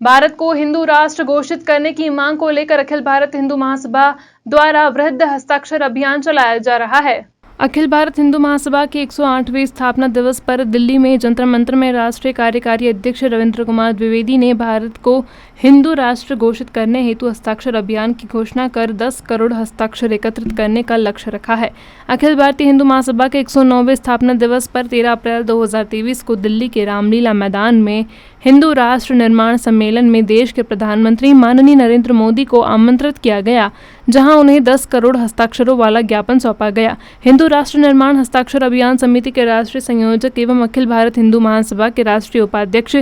भारत को हिंदू राष्ट्र घोषित करने की मांग को लेकर अखिल भारत हिंदू महासभा द्वारा वृहद हस्ताक्षर अभियान चलाया जा रहा है। अखिल भारत हिंदू महासभा के 108वें स्थापना दिवस पर दिल्ली में जंतर मंतर में राष्ट्रीय कार्यकारी अध्यक्ष रविंद्र कुमार द्विवेदी ने भारत को हिंदू राष्ट्र घोषित करने हेतु हस्ताक्षर अभियान की घोषणा कर 10 करोड़ हस्ताक्षर एकत्रित करने का लक्ष्य रखा है। अखिल भारतीय हिंदू महासभा के 109वें स्थापना दिवस पर 13 अप्रैल 2023 को दिल्ली के रामलीला मैदान में हिंदू राष्ट्र निर्माण सम्मेलन में देश के प्रधानमंत्री माननीय नरेंद्र मोदी को आमंत्रित किया गया, जहां उन्हें 10 करोड़ हस्ताक्षरों वाला ज्ञापन सौंपा गया। हिंदू राष्ट्र निर्माण हस्ताक्षर अभियान समिति के राष्ट्रीय संयोजक एवं अखिल भारत हिंदू महासभा के राष्ट्रीय उपाध्यक्ष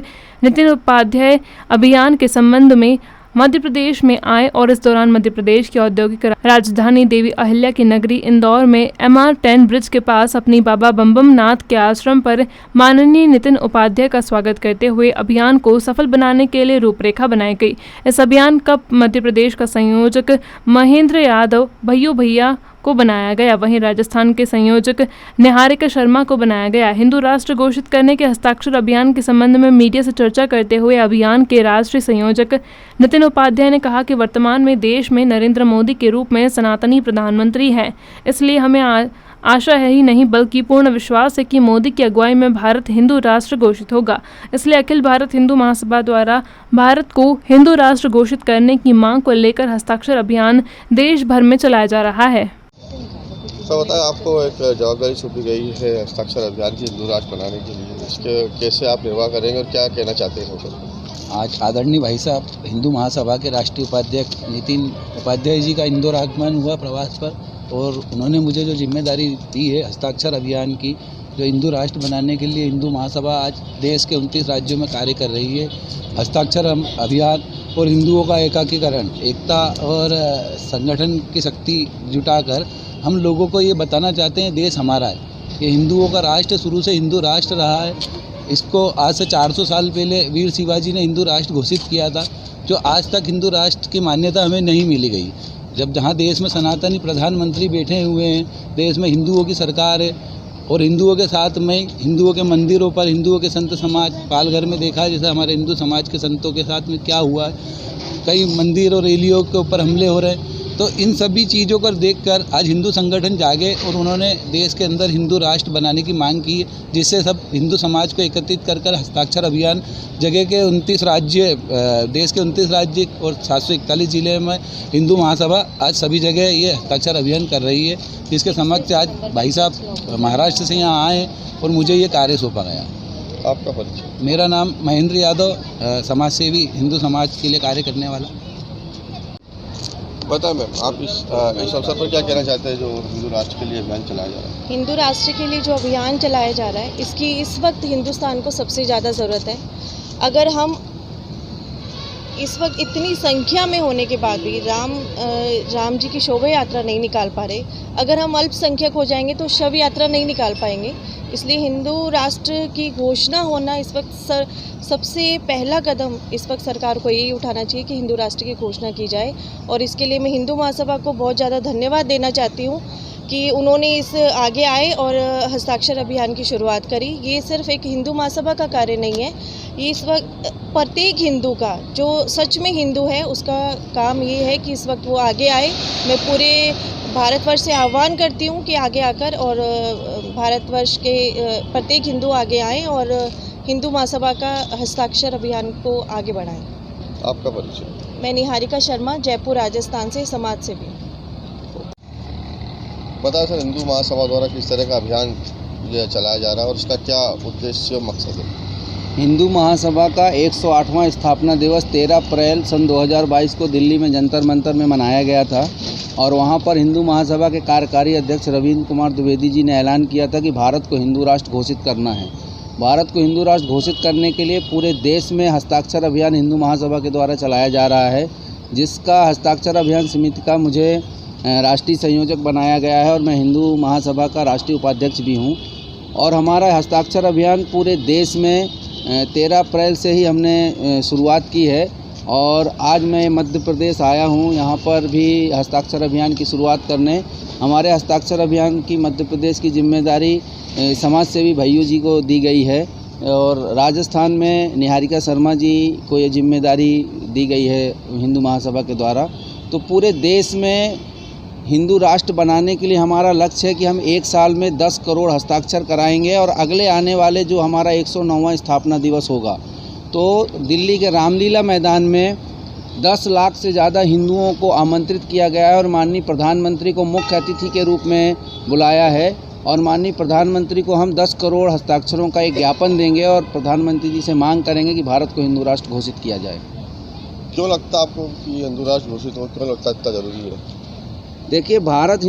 नितिन उपाध्याय अभियान के संबंध में मध्य प्रदेश में आए और इस दौरान मध्य प्रदेश की औद्योगिक राजधानी देवी अहिल्या की नगरी इंदौर में MR10 ब्रिज के पास अपनी बाबा बम नाथ के आश्रम पर माननीय नितिन उपाध्याय का स्वागत करते हुए अभियान को सफल बनाने के लिए रूपरेखा बनाई गई। इस अभियान का मध्य प्रदेश का संयोजक महेंद्र यादव भैया को बनाया गया, वहीं राजस्थान के संयोजक निहारिका शर्मा को बनाया गया। हिंदू राष्ट्र घोषित करने के हस्ताक्षर अभियान के संबंध में मीडिया से चर्चा करते हुए अभियान के राष्ट्रीय संयोजक नितिन उपाध्याय ने कहा कि वर्तमान में देश में नरेंद्र मोदी के रूप में सनातनी प्रधानमंत्री हैं, इसलिए हमें आशा है ही नहीं बल्कि पूर्ण विश्वास है कि मोदी की अगुवाई में भारत हिंदू राष्ट्र घोषित होगा। इसलिए अखिल भारत हिंदू महासभा द्वारा भारत को हिंदू राष्ट्र घोषित करने की मांग को लेकर हस्ताक्षर अभियान देश भर में चलाया जा रहा है। तो बताया आपको एक जवाबदारी सौंपी गई है हस्ताक्षर अभियान की हिंदू राष्ट्र बनाने के लिए, इसके कैसे आप निर्वाह करेंगे और क्या कहना चाहते हैं? आज आदरणीय भाई साहब हिंदू महासभा के राष्ट्रीय उपाध्यक्ष नितिन उपाध्याय जी का इंदौर आगमन हुआ प्रवास पर, और उन्होंने मुझे जो जिम्मेदारी दी है हस्ताक्षर अभियान की, जो हिंदू राष्ट्र बनाने के लिए हिंदू महासभा आज देश के 29 राज्यों में कार्य कर रही है। हस्ताक्षर अभियान और हिंदुओं का एकाकीकरण, एकता और संगठन की शक्ति जुटाकर हम लोगों को ये बताना चाहते हैं देश हमारा है, ये हिंदुओं का राष्ट्र शुरू से हिंदू राष्ट्र रहा है। इसको आज से 400 साल पहले वीर शिवाजी ने हिंदू राष्ट्र घोषित किया था, जो आज तक हिंदू राष्ट्र की मान्यता हमें नहीं मिली गई। जब जहाँ देश में सनातनी प्रधानमंत्री बैठे हुए हैं, देश में हिंदुओं की सरकार है और हिंदुओं के साथ में हिंदुओं के मंदिरों पर हिंदुओं के संत समाज, पालघर में देखा जैसे हमारे हिंदू समाज के संतों के साथ में क्या हुआ है, कई मंदिर और रैलियों के ऊपर हमले हो रहे हैं। तो इन सभी चीज़ों को देखकर आज हिंदू संगठन जागे और उन्होंने देश के अंदर हिंदू राष्ट्र बनाने की मांग की, जिससे सब हिंदू समाज को एकत्रित कर हस्ताक्षर अभियान जगह के 29 राज्य, देश के 29 राज्य और 741 जिले में हिंदू महासभा आज सभी जगह ये हस्ताक्षर अभियान कर रही है, जिसके समक्ष आज भाई साहब महाराष्ट्र से यहाँ आए और मुझे ये कार्य सौंपा गया। आपका परिचय? मेरा नाम महेंद्र यादव, समाजसेवी, हिंदू समाज के लिए कार्य करने वाला। बता मैम, आप इस अवसर पर क्या कहना चाहते हैं जो हिंदू राष्ट्र के लिए अभियान चलाया जा रहा है? हिंदू राष्ट्र के लिए जो अभियान चलाया जा रहा है, इसकी इस वक्त हिंदुस्तान को सबसे ज़्यादा ज़रूरत है। अगर हम इस वक्त इतनी संख्या में होने के बाद भी राम जी की शोभा यात्रा नहीं निकाल पा रहे, अगर हम अल्पसंख्यक हो जाएंगे तो शव यात्रा नहीं निकाल पाएंगे। इसलिए हिंदू राष्ट्र की घोषणा होना इस वक्त सबसे पहला कदम इस वक्त सरकार को यही उठाना चाहिए कि हिंदू राष्ट्र की घोषणा की जाए। और इसके लिए मैं हिंदू महासभा को बहुत ज़्यादा धन्यवाद देना चाहती हूँ कि उन्होंने इस आगे आए और हस्ताक्षर अभियान की शुरुआत करी। ये सिर्फ एक हिंदू महासभा का कार्य नहीं है, ये इस वक्त प्रत्येक हिंदू का, जो सच में हिंदू है, उसका काम ये है कि इस वक्त वो आगे आए। मैं पूरे भारतवर्ष से आह्वान करती हूँ कि आगे आकर और भारतवर्ष के प्रत्येक हिंदू आगे आएँ और हिंदू महासभा का हस्ताक्षर अभियान को आगे बढ़ाएं। आपका परिचय? मैं निहारिका शर्मा, जयपुर राजस्थान से, समाज सेवी। बता सर, हिंदू महासभा द्वारा किस तरह का अभियान ये चलाया जा रहा है और इसका क्या उद्देश्य और मकसद है? हिंदू महासभा का 108वां स्थापना दिवस 13 अप्रैल सन 2022 को दिल्ली में जंतर मंतर में मनाया गया था, और वहां पर हिंदू महासभा के कार्यकारी अध्यक्ष रविंद्र कुमार द्विवेदी जी ने ऐलान किया था कि भारत को हिंदू राष्ट्र घोषित करना है। भारत को हिंदू राष्ट्र घोषित करने के लिए पूरे देश में हस्ताक्षर अभियान हिंदू महासभा के द्वारा चलाया जा रहा है, जिसका हस्ताक्षर अभियान समिति का मुझे राष्ट्रीय संयोजक बनाया गया है और मैं हिंदू महासभा का राष्ट्रीय उपाध्यक्ष भी हूं। और हमारा हस्ताक्षर अभियान पूरे देश में 13 अप्रैल से ही हमने शुरुआत की है, और आज मैं मध्य प्रदेश आया हूं यहाँ पर भी हस्ताक्षर अभियान की शुरुआत करने। हमारे हस्ताक्षर अभियान की मध्य प्रदेश की जिम्मेदारी समाज सेवी भाइयों जी को दी गई है, और राजस्थान में निहारिका शर्मा जी को ये जिम्मेदारी दी गई है हिंदू महासभा के द्वारा। तो पूरे देश में हिंदू राष्ट्र बनाने के लिए हमारा लक्ष्य है कि हम 1 साल में 10 करोड़ हस्ताक्षर कराएंगे और अगले आने वाले जो हमारा 109वां स्थापना दिवस होगा तो दिल्ली के रामलीला मैदान में 10 लाख से ज़्यादा हिंदुओं को आमंत्रित किया गया है और माननीय प्रधानमंत्री को मुख्य अतिथि के रूप में बुलाया है और माननीय प्रधानमंत्री को हम 10 करोड़ हस्ताक्षरों का एक ज्ञापन देंगे और प्रधानमंत्री जी से मांग करेंगे कि भारत को हिंदू राष्ट्र घोषित किया जाए। क्यों लगता है आपको कि हिंदू राष्ट्र घोषित हो, क्यों लगता है इतना ज़रूरी है? देखिए, भारत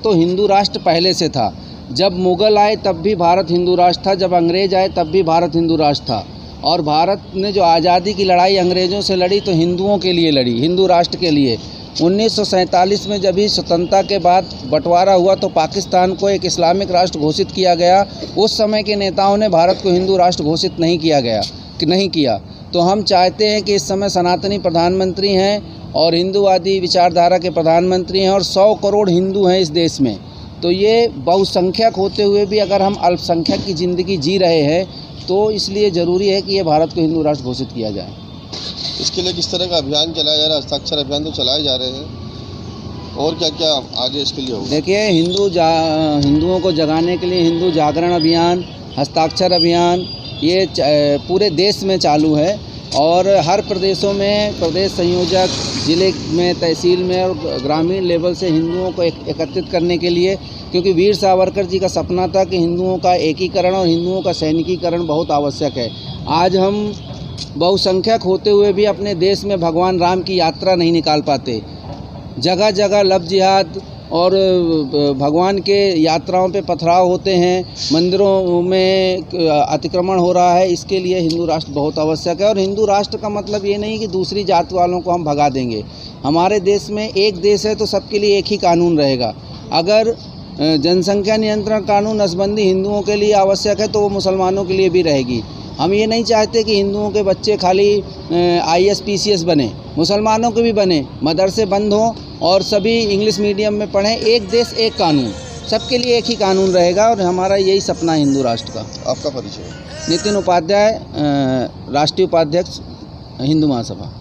तो हिंदू राष्ट्र पहले से था। जब मुग़ल आए तब भी भारत हिंदू राष्ट्र था, जब अंग्रेज़ आए तब भी भारत हिंदू राष्ट्र था। और भारत ने जो आज़ादी की लड़ाई अंग्रेज़ों से लड़ी तो हिंदुओं के लिए लड़ी, हिंदू राष्ट्र के लिए। 1947 में जब ही स्वतंत्रता के बाद बंटवारा हुआ तो पाकिस्तान को एक इस्लामिक राष्ट्र घोषित किया गया। उस समय के नेताओं ने भारत को हिंदू राष्ट्र घोषित नहीं किया। तो हम चाहते हैं कि इस समय सनातनी प्रधानमंत्री हैं और हिंदूवादी विचारधारा के प्रधानमंत्री हैं और 100 करोड़ हिंदू हैं इस देश में। तो ये बहुसंख्यक होते हुए भी अगर हम अल्पसंख्यक की ज़िंदगी जी रहे हैं तो इसलिए ज़रूरी है कि ये भारत को हिंदू राष्ट्र घोषित किया जाए। इसके लिए किस तरह का अभियान चलाया जा रहा है? हस्ताक्षर अभियान तो चलाए जा रहे हैं, और क्या क्या आगे इसके लिए होगा? देखिए, हिंदुओं को जगाने के लिए हिंदू जागरण अभियान, हस्ताक्षर अभियान ये पूरे देश में चालू है और हर प्रदेशों में प्रदेश संयोजक, ज़िले में, तहसील में और ग्रामीण लेवल से हिंदुओं को एकत्रित करने के लिए, क्योंकि वीर सावरकर जी का सपना था कि हिंदुओं का एकीकरण और हिंदुओं का सैनिकीकरण बहुत आवश्यक है। आज हम बहुसंख्यक होते हुए भी अपने देश में भगवान राम की यात्रा नहीं निकाल पाते। जगह जगह लव जिहाद और भगवान के यात्राओं पे पथराव होते हैं, मंदिरों में अतिक्रमण हो रहा है। इसके लिए हिंदू राष्ट्र बहुत आवश्यक है। और हिंदू राष्ट्र का मतलब ये नहीं कि दूसरी जात वालों को हम भगा देंगे। हमारे देश में एक देश है तो सबके लिए एक ही कानून रहेगा। अगर जनसंख्या नियंत्रण कानून नसबंदी हिंदुओं के लिए आवश्यक है तो वो मुसलमानों के लिए भी रहेगी। हम ये नहीं चाहते कि हिंदुओं के बच्चे खाली IAS PCS बने, मुसलमानों के भी बने, मदरसे बंद हों और सभी इंग्लिश मीडियम में पढ़ें। एक देश एक कानून, सबके लिए एक ही कानून रहेगा और हमारा यही सपना है हिंदू राष्ट्र का। आपका परिचय? नितिन उपाध्याय, राष्ट्रीय उपाध्यक्ष, हिंदू महासभा।